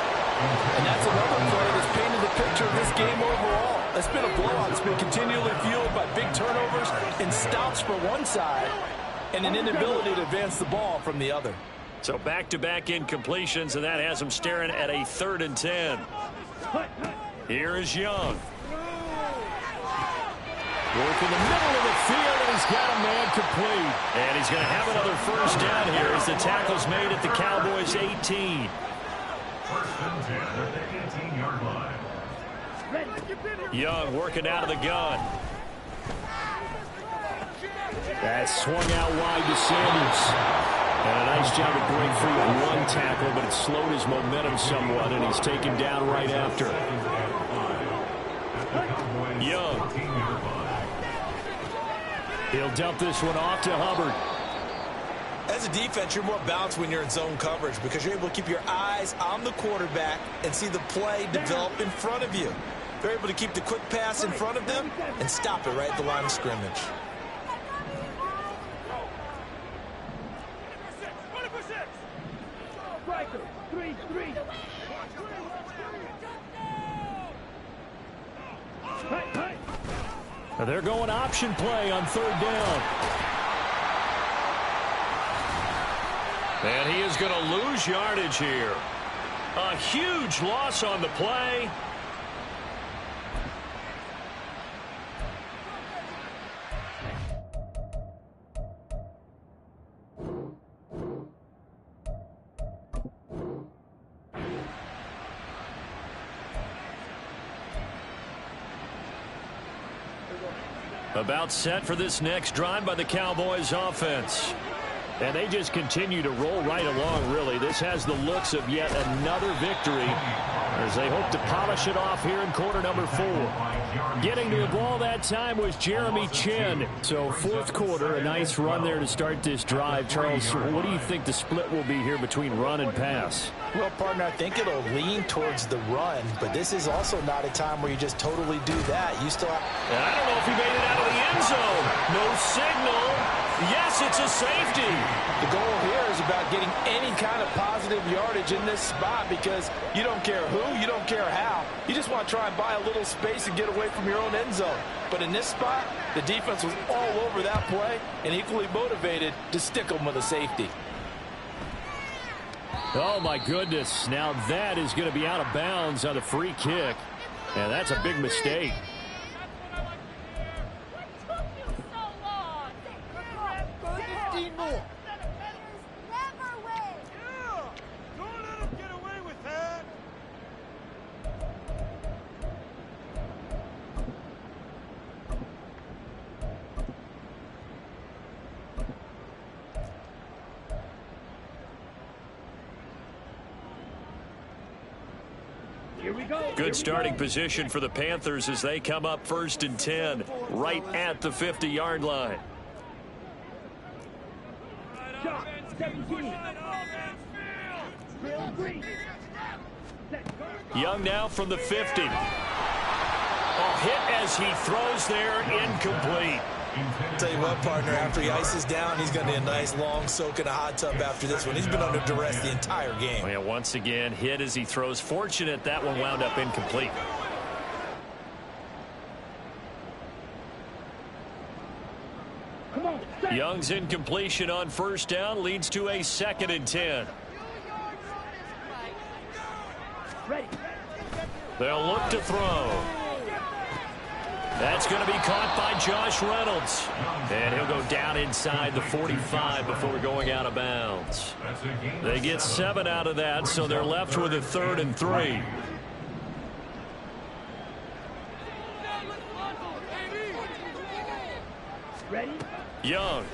And that's another play that's painted the picture of this game overall. It's been a blowout. It's been continually fueled by big turnovers and stops for one side and an inability to advance the ball from the other. So back-to-back incompletions, and that has him staring at a 3rd and 10. Here is Young. Work in the middle of the field, and he's got a man complete. And he's going to have another first down here as the tackle's made at the Cowboys' 18. First and 10 at the 18-yard line. Young working out of the gun. That swung out wide to Sanders. And a nice job of break free with one tackle, but it slowed his momentum somewhat, and he's taken down right after. Young. He'll dump this one off to Hubbard. As a defense, you're more balanced when you're in zone coverage because you're able to keep your eyes on the quarterback and see the play develop in front of you. They're able to keep the quick pass in front of them and stop it right at the line of scrimmage. Striker, 3-3. They're going option play on 3rd down. And he is going to lose yardage here. A huge loss on the play. About set for this next drive by the Cowboys offense. And they just continue to roll right along, really. This has the looks of yet another victory as they hope to polish it off here in quarter number 4. Getting to the ball that time was Jeremy Chin. So 4th quarter, a nice run there to start this drive. Charles, what do you think the split will be here between run and pass? Well, partner, I think it'll lean towards the run, but this is also not a time where you just totally do that. You still have... I don't know if he made it out of the end zone. No signal. Yes, it's a safety. The goal here is about getting any kind of positive yardage in this spot because you don't care who, you don't care how. You just want to try and buy a little space and get away from your own end zone. But in this spot, the defense was all over that play and equally motivated to stick them with a safety. Oh, my goodness. Now that is going to be out of bounds on the free kick. And that's a big mistake. Here we go. Good starting position for the Panthers as they come up 1st and 10, right at the 50-yard line. Shot. 17. Drill 3. Young now from the 50. Hit as he throws there, incomplete. Tell you what, partner, after he ices down, he's going to be a nice long soak in a hot tub after this one. He's been under duress the entire game. Oh, yeah, once again, hit as he throws. Fortunate that one wound up incomplete. Come on. Young's incompletion on 1st down leads to a 2nd and 10. Ready. They'll look to throw. That's going to be caught by Josh Reynolds. And he'll go down inside the 45 before going out of bounds. They get 7 out of that, so they're left with a 3rd and 3. Ready. Young.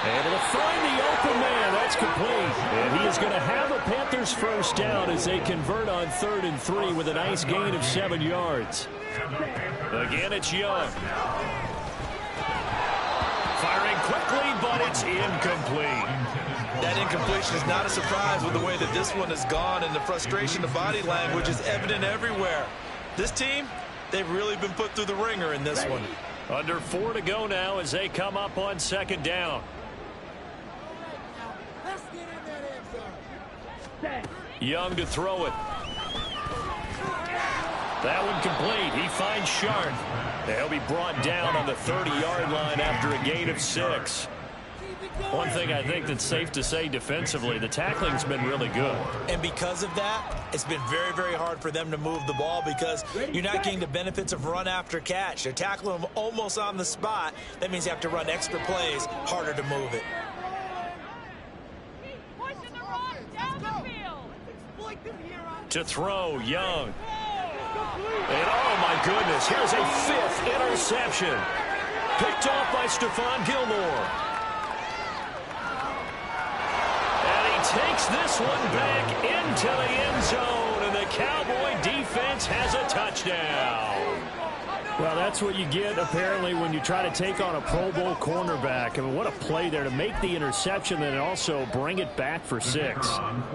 Able to find the open man. That's complete. And he is going to have a Panthers 1st down as they convert on 3rd and 3 with a nice gain of 7 yards. Again, it's Young. Firing quickly, but it's incomplete. That incompletion is not a surprise with the way that this one has gone, and the frustration of body language is evident everywhere. This team, they've really been put through the ringer in this one. Under 4 to go now as they come up on 2nd down. Young to throw it. That one complete. He finds Sharp. They'll be brought down on the 30-yard line after a gain of 6. One thing I think that's safe to say defensively, the tackling's been really good. And because of that, it's been very, very hard for them to move the ball because you're not getting the benefits of run after catch. They're tackling them almost on the spot. That means you have to run extra plays, harder to move it. To throw, Young. And oh my goodness, here's a 5th interception. Picked off by Stephon Gilmore. And he takes this one back into the end zone, and the Cowboy defense has a touchdown. Well, that's what you get, apparently, when you try to take on a Pro Bowl cornerback. I mean, what a play there to make the interception and also bring it back for 6.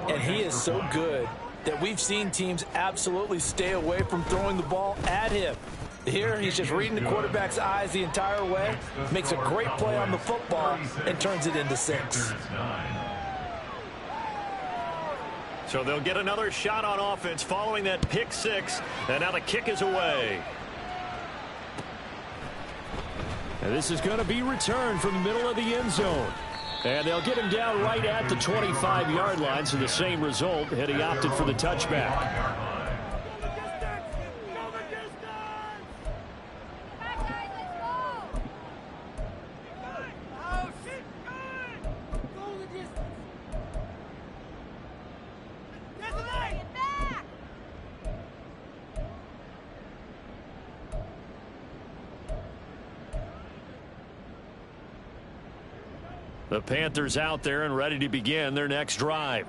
And he is so good that we've seen teams absolutely stay away from throwing the ball at him. Here, he's just reading the quarterback's eyes the entire way, makes a great play on the football, and turns it into 6. So they'll get another shot on offense following that pick 6, and now the kick is away. And this is going to be returned from the middle of the end zone. And they'll get him down right at the 25-yard line, so the same result, had he opted for the touchback. The Panthers out there and ready to begin their next drive.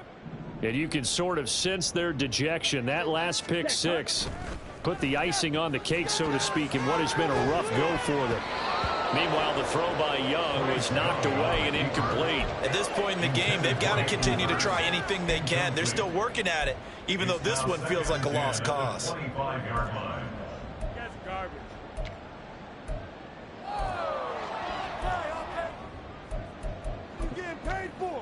And you can sort of sense their dejection. That last pick 6 put the icing on the cake, so to speak, in what has been a rough go for them. Meanwhile, the throw by Young was knocked away and incomplete. At this point in the game, they've got to continue to try anything they can. They're still working at it, even though this one feels like a lost cause. 25-yard line. That's garbage. You're getting paid for.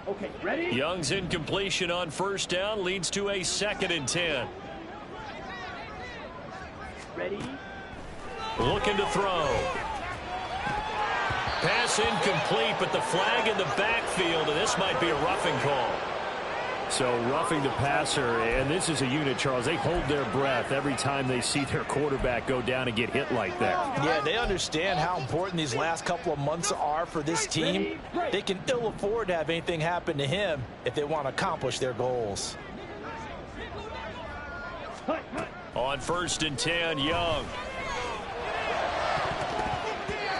Okay, ready? Young's incompletion on 1st down leads to a 2nd and 10. Ready? Looking to throw. Pass incomplete, but the flag in the backfield, and this might be a roughing call. So roughing the passer, and this is a unit, Charles. They hold their breath every time they see their quarterback go down and get hit like that. Yeah, they understand how important these last couple of months are for this team. They can ill afford to have anything happen to him if they want to accomplish their goals. On 1st and 10, Young.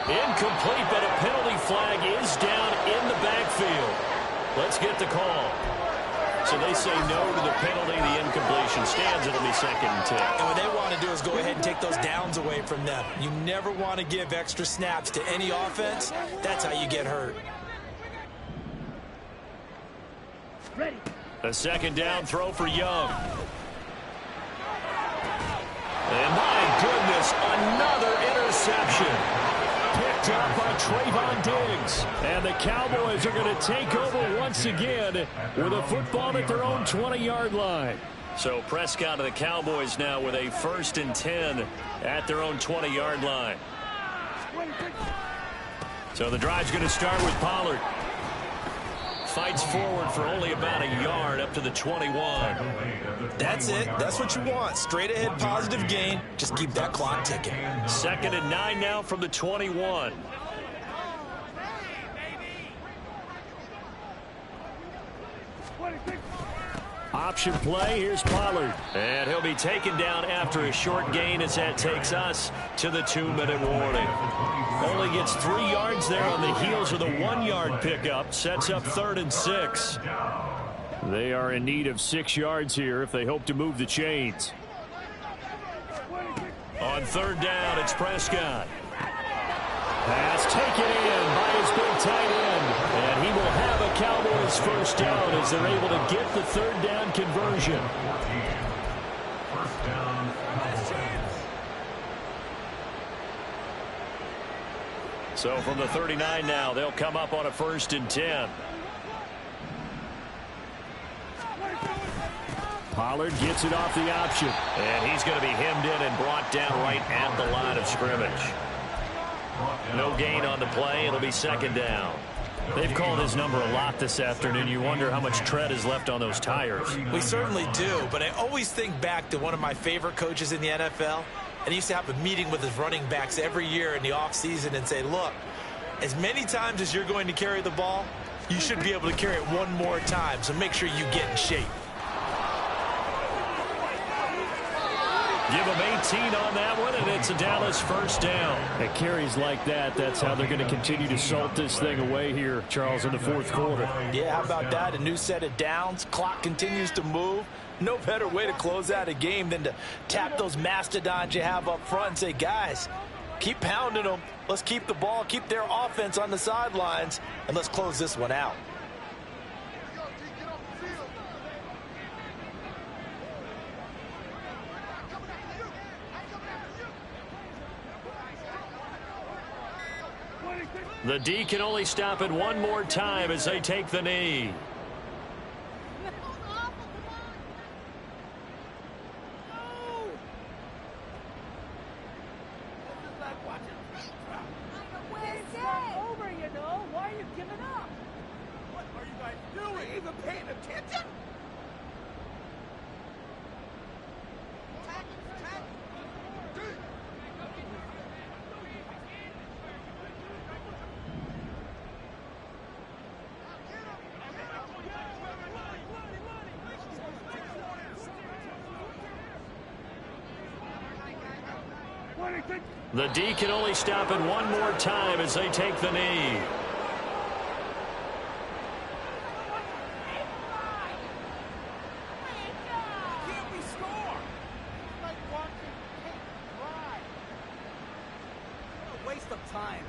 Incomplete, but a penalty flag is down in the backfield. Let's get the call. So they say no to the penalty. The incompletion stands. It'll be 2nd and 10. And what they want to do is go ahead and take those downs away from them. You never want to give extra snaps to any offense. That's how you get hurt. Ready. A 2nd down throw for Young. And my goodness, another interception. Picked up by Trayvon Diggs. And the Cowboys are going to take over once again with a football at their own 20-yard line. So Prescott of the Cowboys now with a 1st and 10 at their own 20-yard line. So the drive's going to start with Pollard. Fights forward for only about a yard up to the 21. That's it. That's what you want. Straight ahead positive gain. Just keep that clock ticking. 2nd and 9 now from the 21. Option play. Here's Pollard. And he'll be taken down after a short gain as that takes us to the 2-minute warning. Only gets 3 yards there on the heels of the 1-yard pickup. Sets up 3rd and 6. They are in need of 6 yards here if they hope to move the chains. On 3rd down, it's Prescott. Pass taken in by his big tight end. And he will have a Cowboys 1st down as they're able to get the 3rd down conversion. 1st down. So from the 39 now, they'll come up on a 1st and 10. Pollard gets it off the option. And he's going to be hemmed in and brought down right at the line of scrimmage. No gain on the play. It'll be 2nd down. They've called his number a lot this afternoon. You wonder how much tread is left on those tires. We certainly do, but I always think back to one of my favorite coaches in the NFL. And he used to have a meeting with his running backs every year in the offseason and say, look, as many times as you're going to carry the ball, you should be able to carry it one more time, so make sure you get in shape. Give him 18 on that one, and it's a Dallas 1st down. At carries like that, that's how they're going to continue to salt this thing away here, Charles, in the 4th quarter. Yeah, how about that? A new set of downs. Clock continues to move. No better way to close out a game than to tap those mastodons you have up front and say, guys, keep pounding them. Let's keep the ball, keep their offense on the sidelines, and let's close this one out. The D can only stop it one more time as they take the knee. The D can only stop it one more time as they take the knee. Waste of time.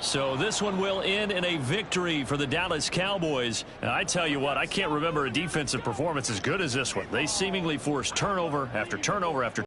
So this one will end in a victory for the Dallas Cowboys. And I tell you what, I can't remember a defensive performance as good as this one. They seemingly forced turnover after turnover after